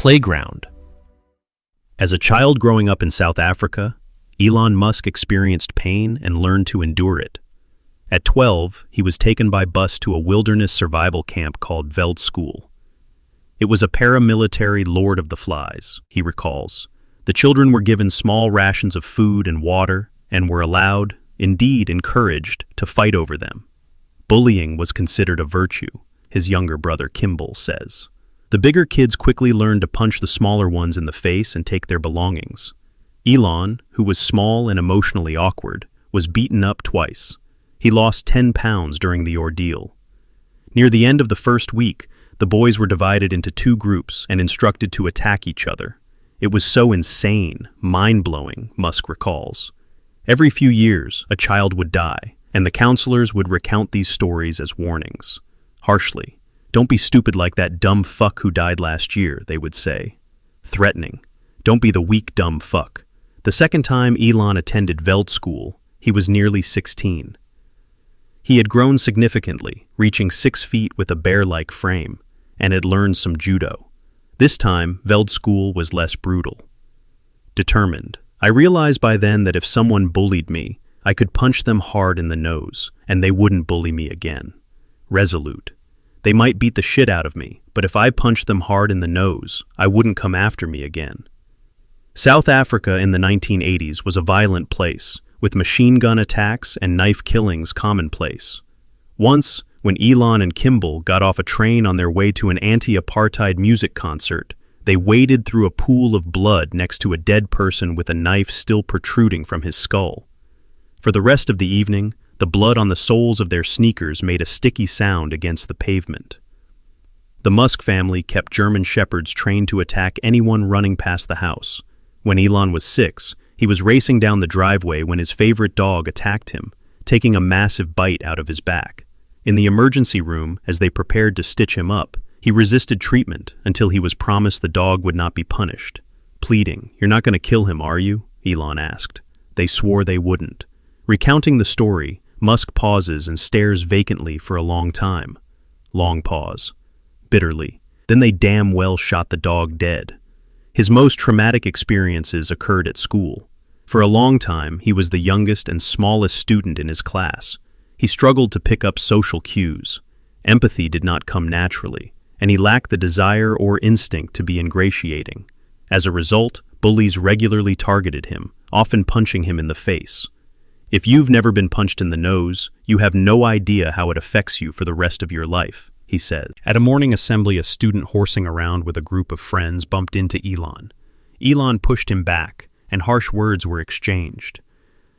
playground. As a child growing up in South Africa, Elon Musk experienced pain and learned to endure it. At 12, he was taken by bus to a wilderness survival camp called Veldskool. It was a paramilitary Lord of the Flies, he recalls. The children were given small rations of food and water and were allowed, indeed encouraged, to fight over them. Bullying was considered a virtue, his younger brother Kimball says. The bigger kids quickly learned to punch the smaller ones in the face and take their belongings. Elon, who was small and emotionally awkward, was beaten up twice. He lost 10 pounds during the ordeal. Near the end of the first week, the boys were divided into two groups and instructed to attack each other. It was so insane, mind-blowing, Musk recalls. Every few years, a child would die, and the counselors would recount these stories as warnings. Harshly, "Don't be stupid like that dumb fuck who died last year," they would say. Threatening, "Don't be the weak dumb fuck." The second time Elon attended Veldskool, he was nearly 16. He had grown significantly, reaching 6 feet with a bear-like frame, and had learned some judo. This time, Veldskool was less brutal. Determined, I realized by then that if someone bullied me, I could punch them hard in the nose, and they wouldn't bully me again. Resolute. They might beat the shit out of me, but if I punched them hard in the nose, I wouldn't come after me again. South Africa in the 1980s was a violent place, with machine gun attacks and knife killings commonplace. Once, when Elon and Kimball got off a train on their way to an anti-apartheid music concert, they waded through a pool of blood next to a dead person with a knife still protruding from his skull. For the rest of the evening, the blood on the soles of their sneakers made a sticky sound against the pavement. The Musk family kept German shepherds trained to attack anyone running past the house. When Elon was 6, he was racing down the driveway when his favorite dog attacked him, taking a massive bite out of his back. In the emergency room, as they prepared to stitch him up, he resisted treatment until he was promised the dog would not be punished. Pleading, "You're not going to kill him, are you?" Elon asked. They swore they wouldn't. Recounting the story, Musk pauses and stares vacantly for a long time. Long pause. Bitterly. Then they damn well shot the dog dead. His most traumatic experiences occurred at school. For a long time, he was the youngest and smallest student in his class. He struggled to pick up social cues. Empathy did not come naturally, and he lacked the desire or instinct to be ingratiating. As a result, bullies regularly targeted him, often punching him in the face. If you've never been punched in the nose, you have no idea how it affects you for the rest of your life, he said. At a morning assembly, a student horsing around with a group of friends bumped into Elon. Elon pushed him back, and harsh words were exchanged.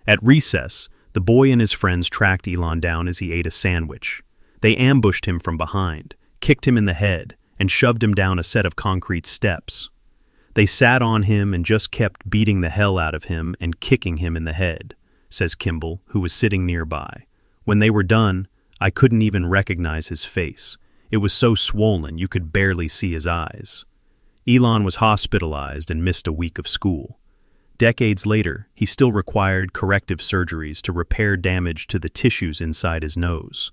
At recess, the boy and his friends tracked Elon down as he ate a sandwich. They ambushed him from behind, kicked him in the head, and shoved him down a set of concrete steps. They sat on him and just kept beating the hell out of him and kicking him in the head, says Kimball, who was sitting nearby. When they were done, I couldn't even recognize his face. It was so swollen you could barely see his eyes. Elon was hospitalized and missed a week of school. Decades later, he still required corrective surgeries to repair damage to the tissues inside his nose.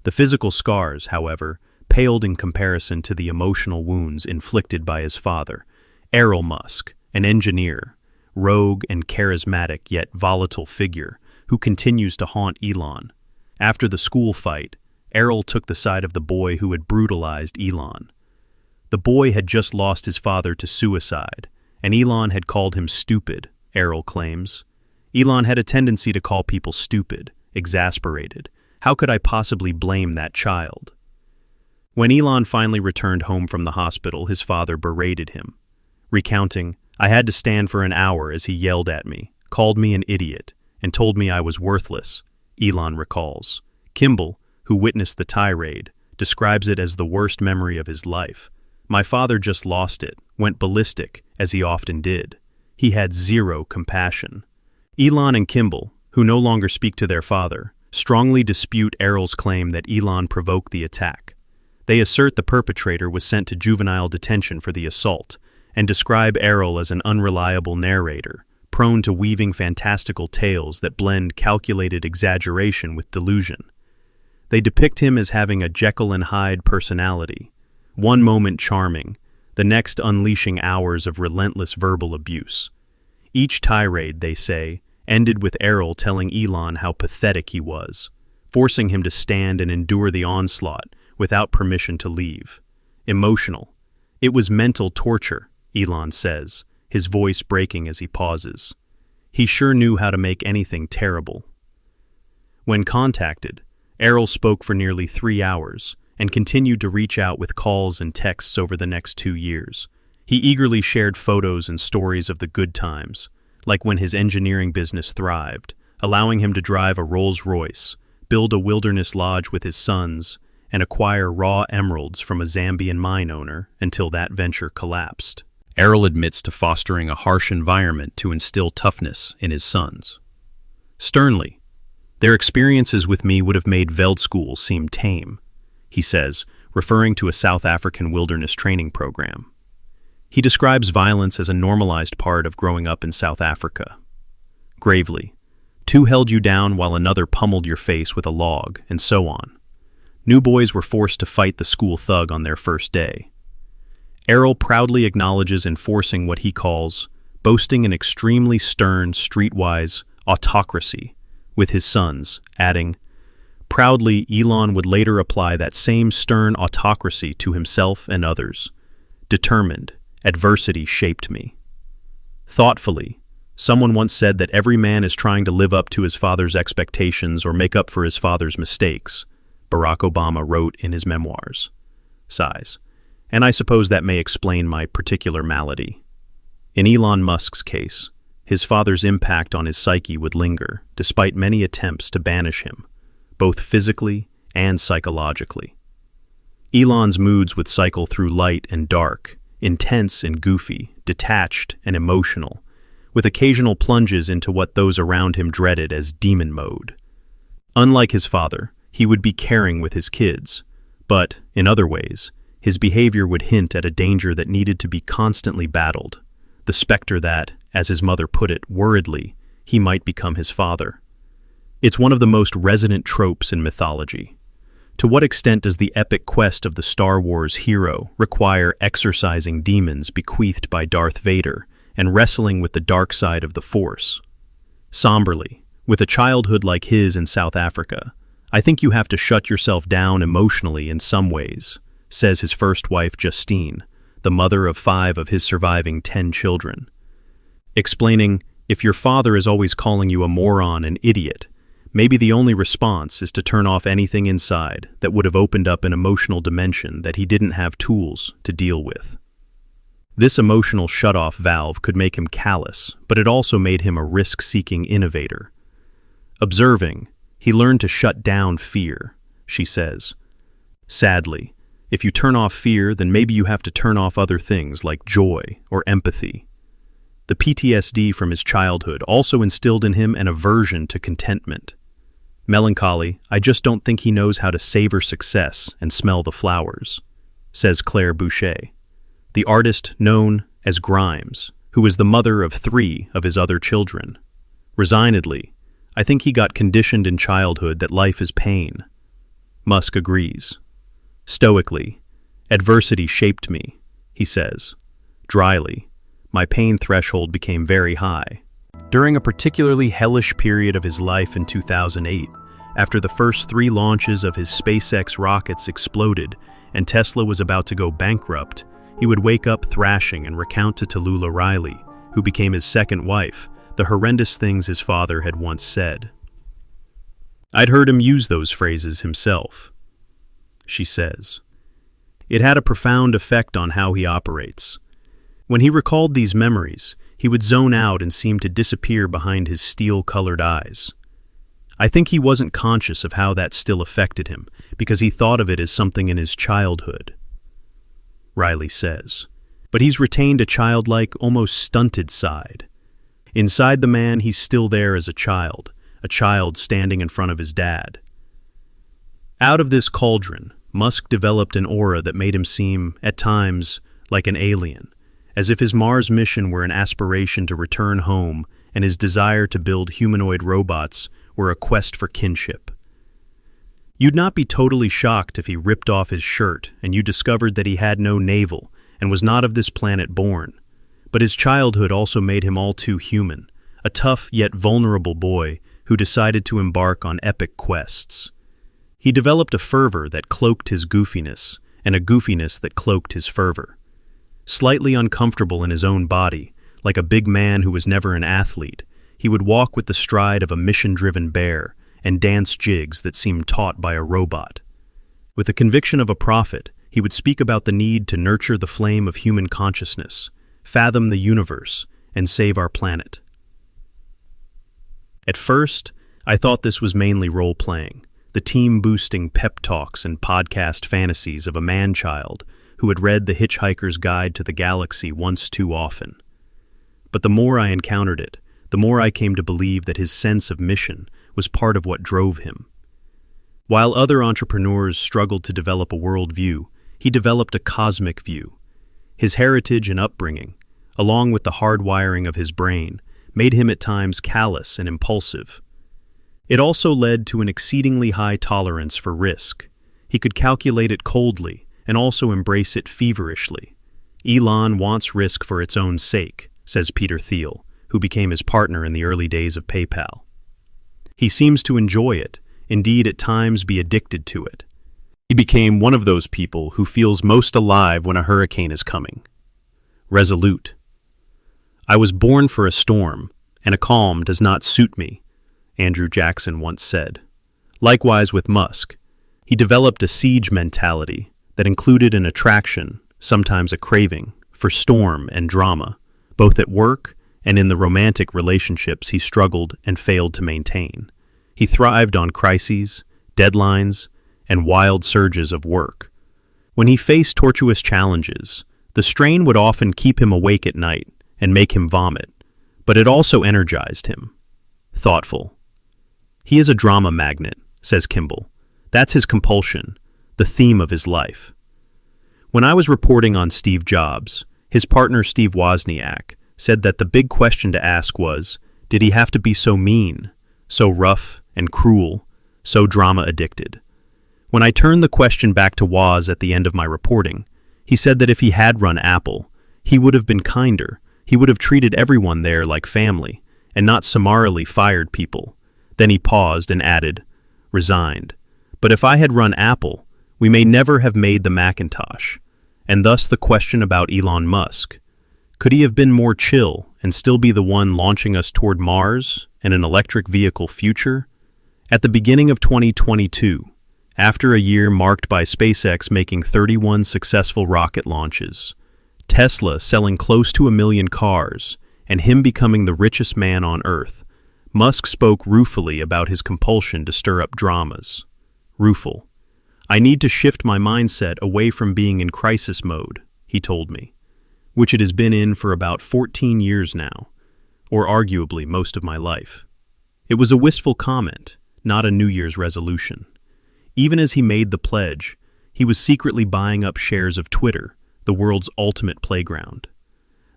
The physical scars, however, paled in comparison to the emotional wounds inflicted by his father, Errol Musk, an engineer, rogue and charismatic yet volatile figure who continues to haunt Elon. After the school fight, Errol took the side of the boy who had brutalized Elon. The boy had just lost his father to suicide, and Elon had called him stupid, Errol claims. Elon had a tendency to call people stupid, exasperated. How could I possibly blame that child? When Elon finally returned home from the hospital, his father berated him. Recounting, "I had to stand for an hour as he yelled at me, called me an idiot, and told me I was worthless," Elon recalls. Kimball, who witnessed the tirade, describes it as the worst memory of his life. "My father just lost it, went ballistic, as he often did. He had zero compassion." Elon and Kimball, who no longer speak to their father, strongly dispute Errol's claim that Elon provoked the attack. They assert the perpetrator was sent to juvenile detention for the assault, and describe Errol as an unreliable narrator, prone to weaving fantastical tales that blend calculated exaggeration with delusion. They depict him as having a Jekyll and Hyde personality, one moment charming, the next unleashing hours of relentless verbal abuse. Each tirade, they say, ended with Errol telling Elon how pathetic he was, forcing him to stand and endure the onslaught without permission to leave. Emotional. It was mental torture, Elon says, his voice breaking as he pauses. He sure knew how to make anything terrible. When contacted, Errol spoke for nearly 3 hours and continued to reach out with calls and texts over the next 2 years. He eagerly shared photos and stories of the good times, like when his engineering business thrived, allowing him to drive a Rolls-Royce, build a wilderness lodge with his sons, and acquire raw emeralds from a Zambian mine owner until that venture collapsed. Errol admits to fostering a harsh environment to instill toughness in his sons. Sternly, their experiences with me would have made Veldskool seem tame, he says, referring to a South African wilderness training program. He describes violence as a normalized part of growing up in South Africa. Gravely, 2 held you down while another pummeled your face with a log, and so on. New boys were forced to fight the school thug on their first day. Errol proudly acknowledges enforcing what he calls boasting an extremely stern, streetwise autocracy with his sons, adding, proudly, Elon would later apply that same stern autocracy to himself and others. Determined, adversity shaped me. Thoughtfully, someone once said that every man is trying to live up to his father's expectations or make up for his father's mistakes, Barack Obama wrote in his memoirs. Sighs. And I suppose that may explain my particular malady. In Elon Musk's case, his father's impact on his psyche would linger, despite many attempts to banish him, both physically and psychologically. Elon's moods would cycle through light and dark, intense and goofy, detached and emotional, with occasional plunges into what those around him dreaded as demon mode. Unlike his father, he would be caring with his kids, but, in other ways, his behavior would hint at a danger that needed to be constantly battled, the specter that, as his mother put it worriedly, he might become his father. It's one of the most resonant tropes in mythology. To what extent does the epic quest of the Star Wars hero require exorcising demons bequeathed by Darth Vader and wrestling with the dark side of the Force? Somberly, with a childhood like his in South Africa, I think you have to shut yourself down emotionally in some ways, says his first wife Justine, the mother of 5 of his surviving 10 children. Explaining, if your father is always calling you a moron and idiot, maybe the only response is to turn off anything inside that would have opened up an emotional dimension that he didn't have tools to deal with. This emotional shut-off valve could make him callous, but it also made him a risk-seeking innovator. Observing, he learned to shut down fear, she says. Sadly, if you turn off fear, then maybe you have to turn off other things like joy or empathy. The PTSD from his childhood also instilled in him an aversion to contentment. Melancholy, I just don't think he knows how to savor success and smell the flowers, says Claire Boucher, the artist known as Grimes, who is the mother of 3 of his other children. Resignedly, I think he got conditioned in childhood that life is pain. Musk agrees. Stoically, adversity shaped me, he says. Dryly, my pain threshold became very high. During a particularly hellish period of his life in 2008, after the first 3 launches of his SpaceX rockets exploded and Tesla was about to go bankrupt, he would wake up thrashing and recount to Tallulah Riley, who became his second wife, the horrendous things his father had once said. I'd heard him use those phrases himself, she says. It had a profound effect on how he operates. When he recalled these memories, he would zone out and seem to disappear behind his steel-colored eyes. I think he wasn't conscious of how that still affected him, because he thought of it as something in his childhood, Riley says. But he's retained a childlike, almost stunted side. Inside the man, he's still there as a child standing in front of his dad. Out of this cauldron, Musk developed an aura that made him seem, at times, like an alien, as if his Mars mission were an aspiration to return home and his desire to build humanoid robots were a quest for kinship. You'd not be totally shocked if he ripped off his shirt and you discovered that he had no navel and was not of this planet born. But his childhood also made him all too human, a tough yet vulnerable boy who decided to embark on epic quests. He developed a fervor that cloaked his goofiness, and a goofiness that cloaked his fervor. Slightly uncomfortable in his own body, like a big man who was never an athlete, he would walk with the stride of a mission-driven bear and dance jigs that seemed taught by a robot. With the conviction of a prophet, he would speak about the need to nurture the flame of human consciousness, fathom the universe, and save our planet. At first, I thought this was mainly role-playing, the team-boosting pep talks and podcast fantasies of a man-child who had read The Hitchhiker's Guide to the Galaxy once too often. But the more I encountered it, the more I came to believe that his sense of mission was part of what drove him. While other entrepreneurs struggled to develop a worldview, he developed a cosmic view. His heritage and upbringing, along with the hardwiring of his brain, made him at times callous and impulsive. It also led to an exceedingly high tolerance for risk. He could calculate it coldly and also embrace it feverishly. Elon wants risk for its own sake, says Peter Thiel, who became his partner in the early days of PayPal. He seems to enjoy it, indeed at times be addicted to it. He became one of those people who feels most alive when a hurricane is coming. Resolute. I was born for a storm, and a calm does not suit me, Andrew Jackson once said. Likewise with Musk. He developed a siege mentality that included an attraction, sometimes a craving, for storm and drama, both at work and in the romantic relationships he struggled and failed to maintain. He thrived on crises, deadlines, and wild surges of work. When he faced tortuous challenges, the strain would often keep him awake at night and make him vomit, but it also energized him. Thoughtful. He is a drama magnet, says Kimball. That's his compulsion, the theme of his life. When I was reporting on Steve Jobs, his partner Steve Wozniak said that the big question to ask was, did he have to be so mean, so rough and cruel, so drama-addicted? When I turned the question back to Woz at the end of my reporting, he said that if he had run Apple, he would have been kinder. He would have treated everyone there like family, and not summarily fired people. Then he paused and added, resigned. But if I had run Apple, we may never have made the Macintosh. And thus the question about Elon Musk. Could he have been more chill and still be the one launching us toward Mars and an electric vehicle future? At the beginning of 2022, after a year marked by SpaceX making 31 successful rocket launches, Tesla selling close to 1 million cars, and him becoming the richest man on Earth, Musk spoke ruefully about his compulsion to stir up dramas. Rueful. I need to shift my mindset away from being in crisis mode, he told me, which it has been in for about 14 years now, or arguably most of my life. It was a wistful comment, not a New Year's resolution. Even as he made the pledge, he was secretly buying up shares of Twitter, the world's ultimate playground.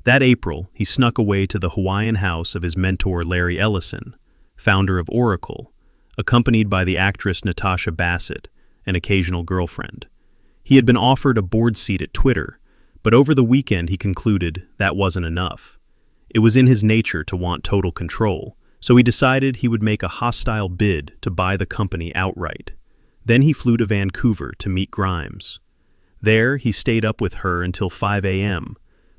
That April, he snuck away to the Hawaiian house of his mentor Larry Ellison, founder of Oracle, accompanied by the actress Natasha Bassett, an occasional girlfriend. He had been offered a board seat at Twitter, but over the weekend he concluded that wasn't enough. It was in his nature to want total control, so he decided he would make a hostile bid to buy the company outright. Then he flew to Vancouver to meet Grimes. There, he stayed up with her until 5 a.m.,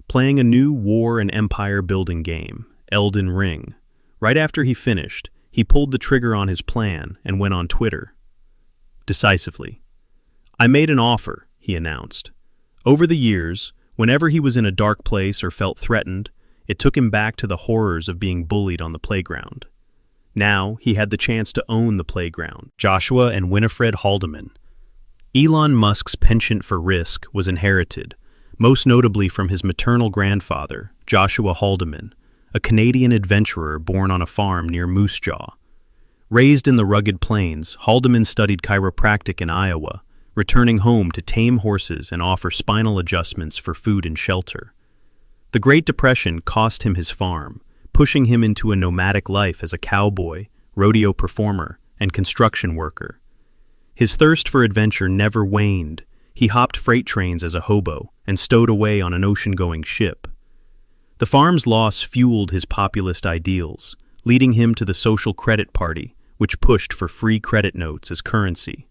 playing a new war and empire-building game, Elden Ring. Right after he finished, he pulled the trigger on his plan and went on Twitter. Decisively. I made an offer, he announced. Over the years, whenever he was in a dark place or felt threatened, it took him back to the horrors of being bullied on the playground. Now, he had the chance to own the playground. Joshua and Winifred Haldeman. Elon Musk's penchant for risk was inherited, most notably from his maternal grandfather, Joshua Haldeman, a Canadian adventurer born on a farm near Moose Jaw. Raised in the rugged plains, Haldeman studied chiropractic in Iowa, returning home to tame horses and offer spinal adjustments for food and shelter. The Great Depression cost him his farm, pushing him into a nomadic life as a cowboy, rodeo performer, and construction worker. His thirst for adventure never waned. He hopped freight trains as a hobo and stowed away on an ocean-going ship. The farm's loss fueled his populist ideals, leading him to the Social Credit Party, which pushed for free credit notes as currency.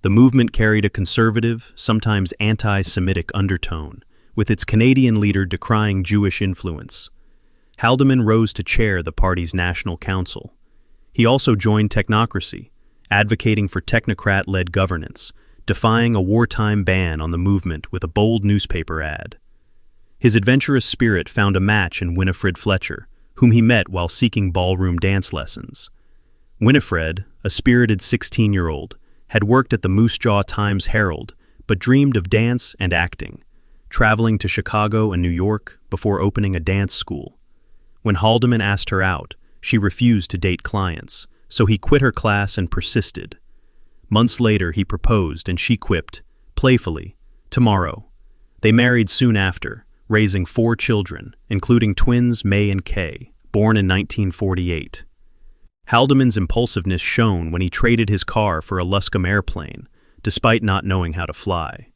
The movement carried a conservative, sometimes anti-Semitic undertone, with its Canadian leader decrying Jewish influence. Haldeman rose to chair the party's national council. He also joined technocracy, advocating for technocrat-led governance, defying a wartime ban on the movement with a bold newspaper ad. His adventurous spirit found a match in Winifred Fletcher, whom he met while seeking ballroom dance lessons. Winifred, a spirited 16-year-old, had worked at the Moose Jaw Times-Herald, but dreamed of dance and acting, traveling to Chicago and New York before opening a dance school. When Haldeman asked her out, she refused to date clients, so he quit her class and persisted. Months later, he proposed, and she quipped, playfully, "Tomorrow." They married soon after, raising 4 children, including twins May and Kay, born in 1948. Haldeman's impulsiveness shone when he traded his car for a Luscombe airplane, despite not knowing how to fly.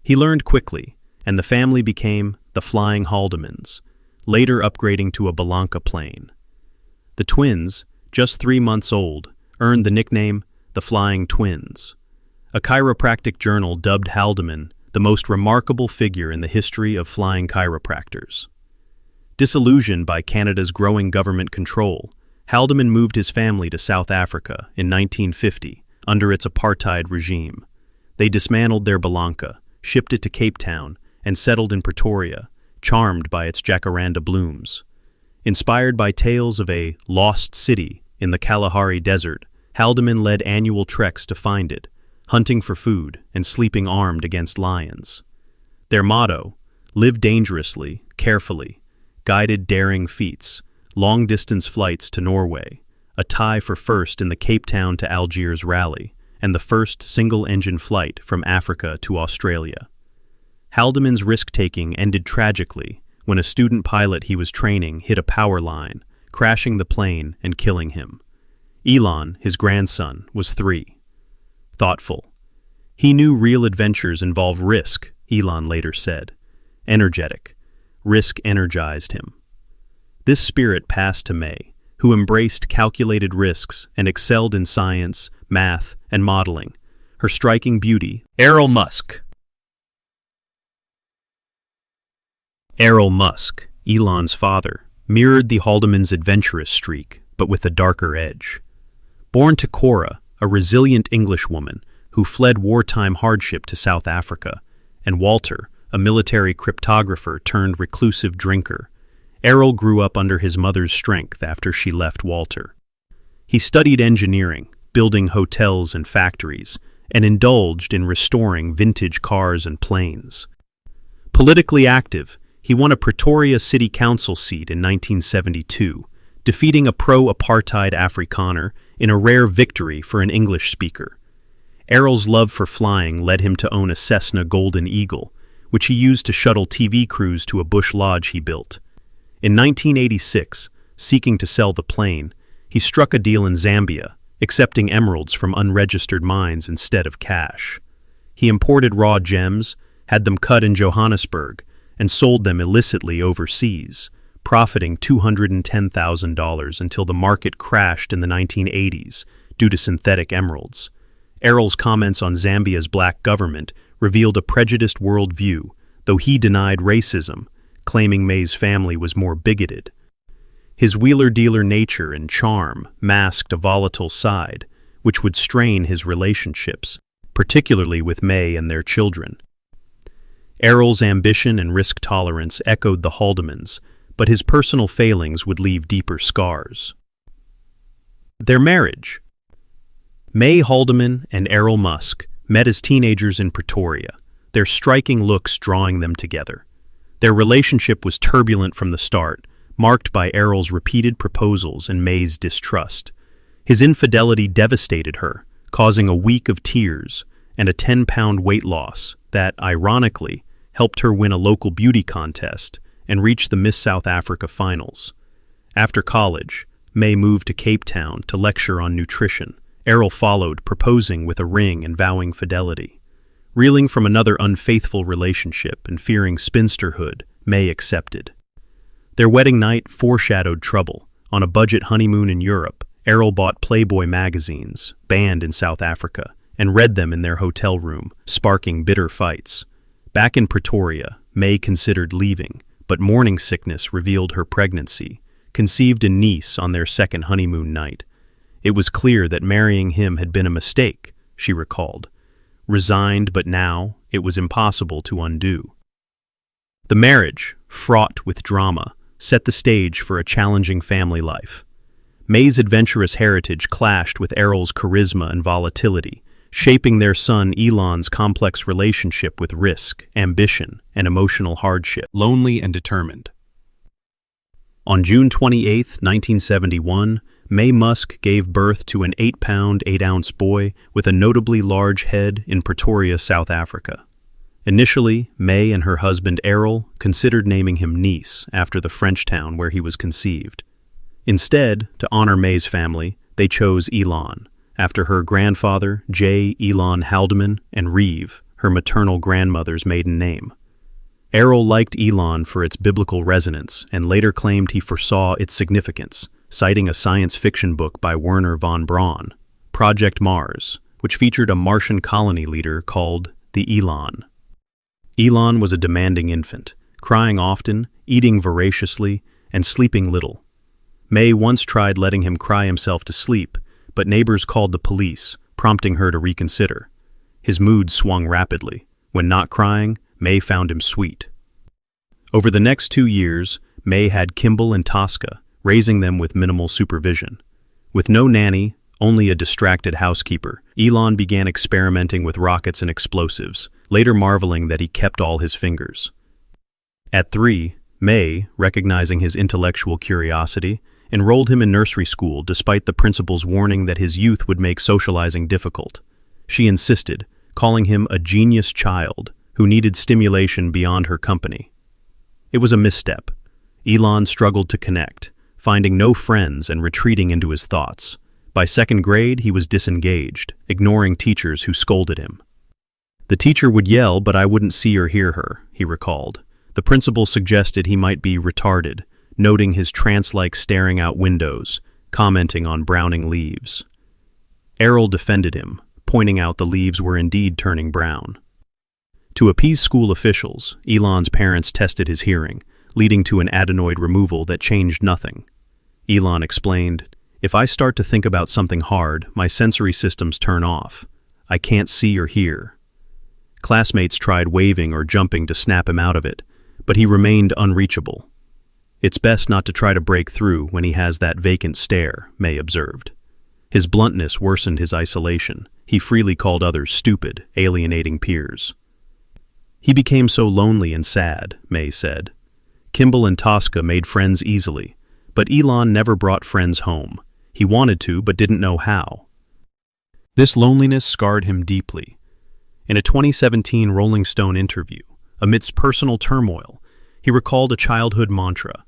He learned quickly, and the family became the Flying Haldemans, later upgrading to a Belanca plane. The twins, just 3 months old, earned the nickname the Flying Twins. A chiropractic journal dubbed Haldeman the most remarkable figure in the history of flying chiropractors. Disillusioned by Canada's growing government control, Haldeman moved his family to South Africa in 1950 under its apartheid regime. They dismantled their Belanca, shipped it to Cape Town, and settled in Pretoria, charmed by its jacaranda blooms. Inspired by tales of a lost city in the Kalahari Desert, Haldeman led annual treks to find it, hunting for food and sleeping armed against lions. Their motto, "Live dangerously, carefully," guided daring feats, long-distance flights to Norway, a tie for first in the Cape Town to Algiers rally, and the first single-engine flight from Africa to Australia. Haldeman's risk-taking ended tragically when a student pilot he was training hit a power line, crashing the plane and killing him. Elon, his grandson, was 3. Thoughtful. He knew real adventures involve risk, Elon later said. Energetic. Risk energized him. This spirit passed to May, who embraced calculated risks and excelled in science, math, and modeling. Her striking beauty. Errol Musk. Errol Musk, Elon's father, mirrored the Haldeman's adventurous streak, but with a darker edge. Born to Cora, a resilient Englishwoman who fled wartime hardship to South Africa, and Walter, a military cryptographer turned reclusive drinker, Errol grew up under his mother's strength after she left Walter. He studied engineering, building hotels and factories, and indulged in restoring vintage cars and planes. Politically active, he won a Pretoria City Council seat in 1972, defeating a pro-apartheid Afrikaner in a rare victory for an English speaker. Errol's love for flying led him to own a Cessna Golden Eagle, which he used to shuttle TV crews to a bush lodge he built. In 1986, seeking to sell the plane, he struck a deal in Zambia, accepting emeralds from unregistered mines instead of cash. He imported raw gems, had them cut in Johannesburg, and sold them illicitly overseas, profiting $210,000 until the market crashed in the 1980s due to synthetic emeralds. Errol's comments on Zambia's black government revealed a prejudiced worldview, though he denied racism, claiming May's family was more bigoted. His wheeler-dealer nature and charm masked a volatile side, which would strain his relationships, particularly with May and their children. Errol's ambition and risk tolerance echoed the Haldemans, but his personal failings would leave deeper scars. Their marriage. May Haldeman and Errol Musk met as teenagers in Pretoria, their striking looks drawing them together. Their relationship was turbulent from the start, marked by Errol's repeated proposals and May's distrust. His infidelity devastated her, causing a week of tears and a 10-pound weight loss that, ironically, helped her win a local beauty contest and reach the Miss South Africa finals. After college, May moved to Cape Town to lecture on nutrition. Errol followed, proposing with a ring and vowing fidelity. Reeling from another unfaithful relationship and fearing spinsterhood, May accepted. Their wedding night foreshadowed trouble. On a budget honeymoon in Europe, Errol bought Playboy magazines, banned in South Africa, and read them in their hotel room, sparking bitter fights. Back in Pretoria, May considered leaving, but morning sickness revealed her pregnancy, conceived in Nice on their second honeymoon night. It was clear that marrying him had been a mistake, she recalled. Resigned, but now it was impossible to undo. The marriage, fraught with drama, set the stage for a challenging family life. May's adventurous heritage clashed with Errol's charisma and volatility, shaping their son Elon's complex relationship with risk, ambition, and emotional hardship. Lonely and determined. On June 28, 1971, May Musk gave birth to an 8-pound, 8-ounce boy with a notably large head in Pretoria, South Africa. Initially, May and her husband Errol considered naming him Nice after the French town where he was conceived. Instead, to honor May's family, they chose Elon, after her grandfather, J. Elon Haldeman, and Reeve, her maternal grandmother's maiden name. Errol liked Elon for its biblical resonance and later claimed he foresaw its significance, citing a science fiction book by Werner von Braun, Project Mars, which featured a Martian colony leader called the Elon. Elon was a demanding infant, crying often, eating voraciously, and sleeping little. May once tried letting him cry himself to sleep, but neighbors called the police, prompting her to reconsider. His mood swung rapidly. When not crying, May found him sweet. Over the next 2 years, May had Kimball and Tosca, raising them with minimal supervision. With no nanny, only a distracted housekeeper, Elon began experimenting with rockets and explosives, later marveling that he kept all his fingers. At 3, May, recognizing his intellectual curiosity, enrolled him in nursery school despite the principal's warning that his youth would make socializing difficult. She insisted, calling him a genius child who needed stimulation beyond her company. It was a misstep. Elon struggled to connect, finding no friends and retreating into his thoughts. By 2nd grade, he was disengaged, ignoring teachers who scolded him. The teacher would yell, but I wouldn't see or hear her, he recalled. The principal suggested he might be retarded, noting his trance-like staring out windows, commenting on browning leaves. Errol defended him, pointing out the leaves were indeed turning brown. To appease school officials, Elon's parents tested his hearing, leading to an adenoid removal that changed nothing. Elon explained, "If I start to think about something hard, my sensory systems turn off. I can't see or hear." Classmates tried waving or jumping to snap him out of it, but he remained unreachable. It's best not to try to break through when he has that vacant stare, May observed. His bluntness worsened his isolation. He freely called others stupid, alienating peers. He became so lonely and sad, May said. Kimball and Tosca made friends easily, but Elon never brought friends home. He wanted to, but didn't know how. This loneliness scarred him deeply. In a 2017 Rolling Stone interview, amidst personal turmoil, he recalled a childhood mantra,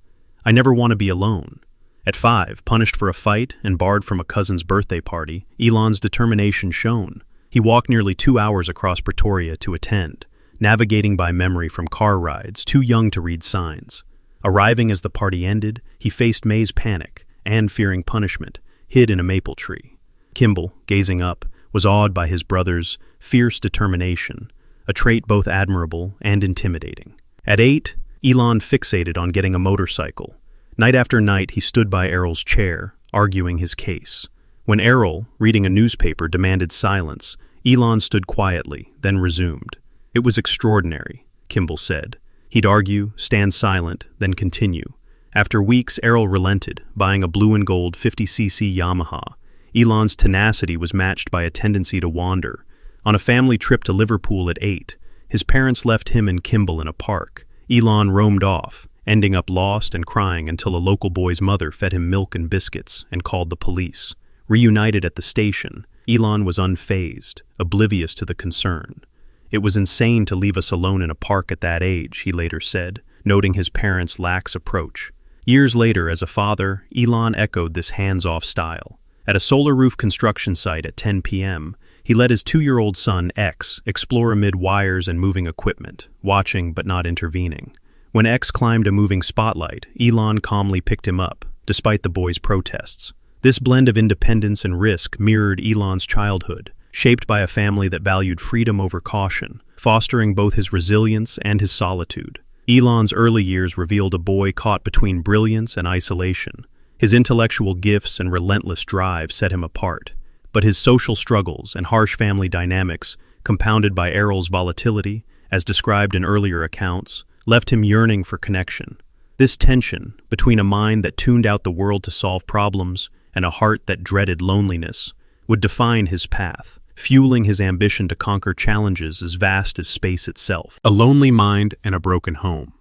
"I never want to be alone." At 5, punished for a fight and barred from a cousin's birthday party, Elon's determination shone. He walked nearly 2 hours across Pretoria to attend, navigating by memory from car rides, too young to read signs. Arriving as the party ended, he faced May's panic and, fearing punishment, hid in a maple tree. Kimball, gazing up, was awed by his brother's fierce determination, a trait both admirable and intimidating. At 8, Elon fixated on getting a motorcycle. Night after night, he stood by Errol's chair, arguing his case. When Errol, reading a newspaper, demanded silence, Elon stood quietly, then resumed. "It was extraordinary," Kimball said. He'd argue, stand silent, then continue. After weeks, Errol relented, buying a blue and gold 50cc Yamaha. Elon's tenacity was matched by a tendency to wander. On a family trip to Liverpool at 8, his parents left him and Kimball in a park. Elon roamed off, ending up lost and crying until a local boy's mother fed him milk and biscuits and called the police. Reunited at the station, Elon was unfazed, oblivious to the concern. "It was insane to leave us alone in a park at that age," he later said, noting his parents' lax approach. Years later, as a father, Elon echoed this hands-off style. At a solar roof construction site at 10 p.m., He let his 2-year-old son, X, explore amid wires and moving equipment, watching but not intervening. When X climbed a moving spotlight, Elon calmly picked him up, despite the boy's protests. This blend of independence and risk mirrored Elon's childhood, shaped by a family that valued freedom over caution, fostering both his resilience and his solitude. Elon's early years revealed a boy caught between brilliance and isolation. His intellectual gifts and relentless drive set him apart, but his social struggles and harsh family dynamics, compounded by Errol's volatility, as described in earlier accounts, left him yearning for connection. This tension, between a mind that tuned out the world to solve problems and a heart that dreaded loneliness, would define his path, fueling his ambition to conquer challenges as vast as space itself. A lonely mind and a broken home.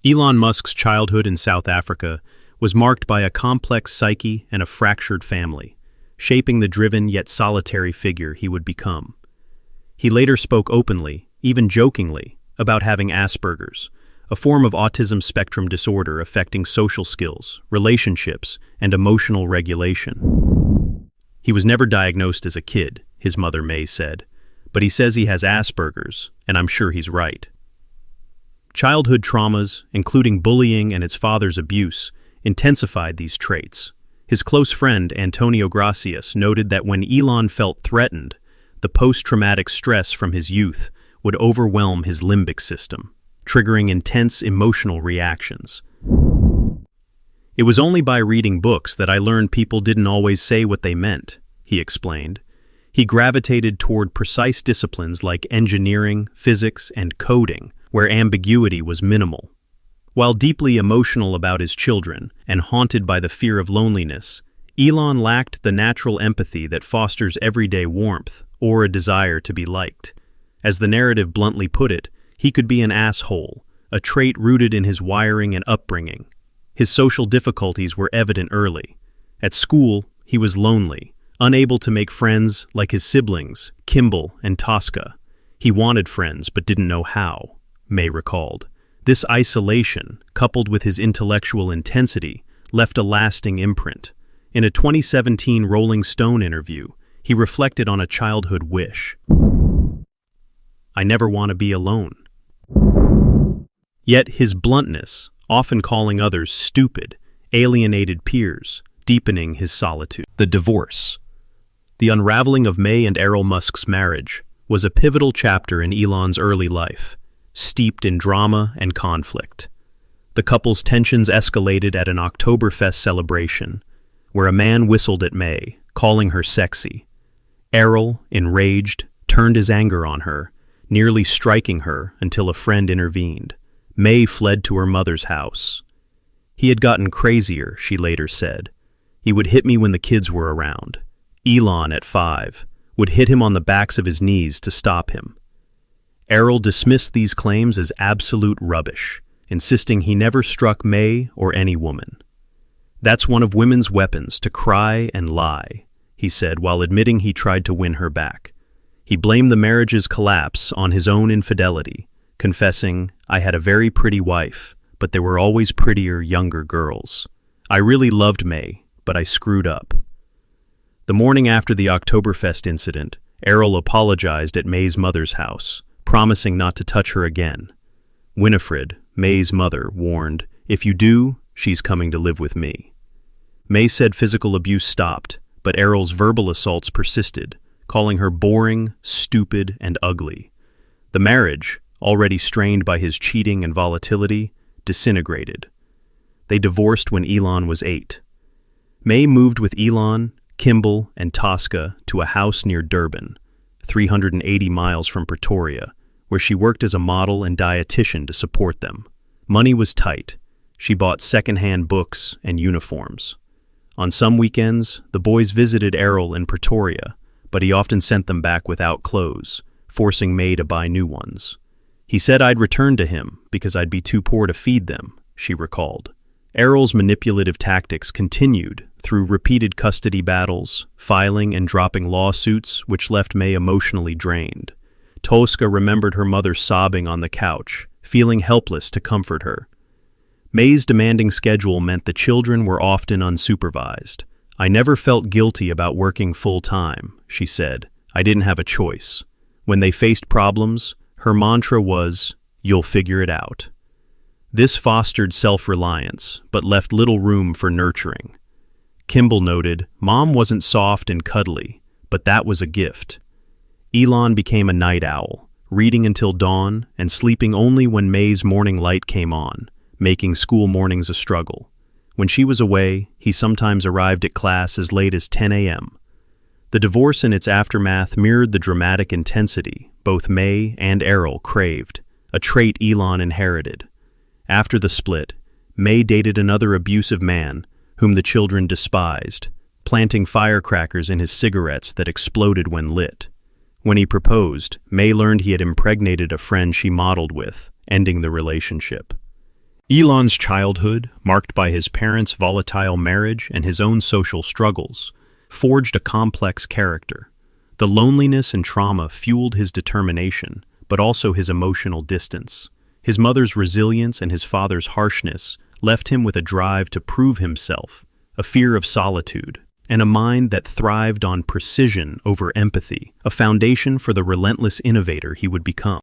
Elon Musk's childhood in South Africa was marked by a complex psyche and a fractured family, shaping the driven yet solitary figure he would become. He later spoke openly, even jokingly, about having Asperger's, a form of autism spectrum disorder affecting social skills, relationships, and emotional regulation. He was never diagnosed as a kid, his mother May said, but he says he has Asperger's, and I'm sure he's right. Childhood traumas, including bullying and his father's abuse, intensified these traits. His close friend Antonio Gracias noted that when Elon felt threatened, the post-traumatic stress from his youth would overwhelm his limbic system, triggering intense emotional reactions. It was only by reading books that I learned people didn't always say what they meant, he explained. He gravitated toward precise disciplines like engineering, physics, and coding, where ambiguity was minimal. While deeply emotional about his children and haunted by the fear of loneliness, Elon lacked the natural empathy that fosters everyday warmth or a desire to be liked. As the narrative bluntly put it, he could be an asshole, a trait rooted in his wiring and upbringing. His social difficulties were evident early. At school, he was lonely, unable to make friends like his siblings, Kimball and Tosca. He wanted friends but didn't know how, May recalled. This isolation, coupled with his intellectual intensity, left a lasting imprint. In a 2017 Rolling Stone interview, he reflected on a childhood wish. I never want to be alone. Yet his bluntness, often calling others stupid, alienated peers, deepening his solitude. The divorce. The unraveling of May and Errol Musk's marriage was a pivotal chapter in Elon's early life, steeped in drama and conflict. The couple's tensions escalated at an Oktoberfest celebration, where a man whistled at May, calling her sexy. Errol, enraged, turned his anger on her, nearly striking her until a friend intervened. May fled to her mother's house. He had gotten crazier, she later said. He would hit me when the kids were around. Elon, at 5, would hit him on the backs of his knees to stop him. Errol dismissed these claims as absolute rubbish, insisting he never struck May or any woman. That's one of women's weapons, to cry and lie, he said while admitting he tried to win her back. He blamed the marriage's collapse on his own infidelity, confessing, I had a very pretty wife, but there were always prettier, younger girls. I really loved May, but I screwed up. The morning after the Oktoberfest incident, Errol apologized at May's mother's house, promising not to touch her again. Winifred, May's mother, warned, if you do, she's coming to live with me. May said physical abuse stopped, but Errol's verbal assaults persisted, calling her boring, stupid, and ugly. The marriage, already strained by his cheating and volatility, disintegrated. They divorced when Elon was 8. May moved with Elon, Kimball, and Tosca to a house near Durban, 380 miles from Pretoria, where she worked as a model and dietitian to support them. Money was tight. She bought second-hand books and uniforms. On some weekends, the boys visited Errol in Pretoria, but he often sent them back without clothes, forcing May to buy new ones. He said I'd return to him because I'd be too poor to feed them, she recalled. Errol's manipulative tactics continued through repeated custody battles, filing and dropping lawsuits which left May emotionally drained. Tosca remembered her mother sobbing on the couch, feeling helpless to comfort her. May's demanding schedule meant the children were often unsupervised. I never felt guilty about working full-time, she said. I didn't have a choice. When they faced problems, her mantra was, "You'll figure it out." This fostered self-reliance, but left little room for nurturing. Kimball noted, "Mom wasn't soft and cuddly, but that was a gift." Elon became a night owl, reading until dawn and sleeping only when May's morning light came on, making school mornings a struggle. When she was away, he sometimes arrived at class as late as 10 a.m. The divorce and its aftermath mirrored the dramatic intensity both May and Errol craved, a trait Elon inherited. After the split, May dated another abusive man whom the children despised, planting firecrackers in his cigarettes that exploded when lit. When he proposed, May learned he had impregnated a friend she modeled with, ending the relationship. Elon's childhood, marked by his parents' volatile marriage and his own social struggles, forged a complex character. The loneliness and trauma fueled his determination, but also his emotional distance. His mother's resilience and his father's harshness left him with a drive to prove himself, a fear of solitude, and a mind that thrived on precision over empathy, a foundation for the relentless innovator he would become.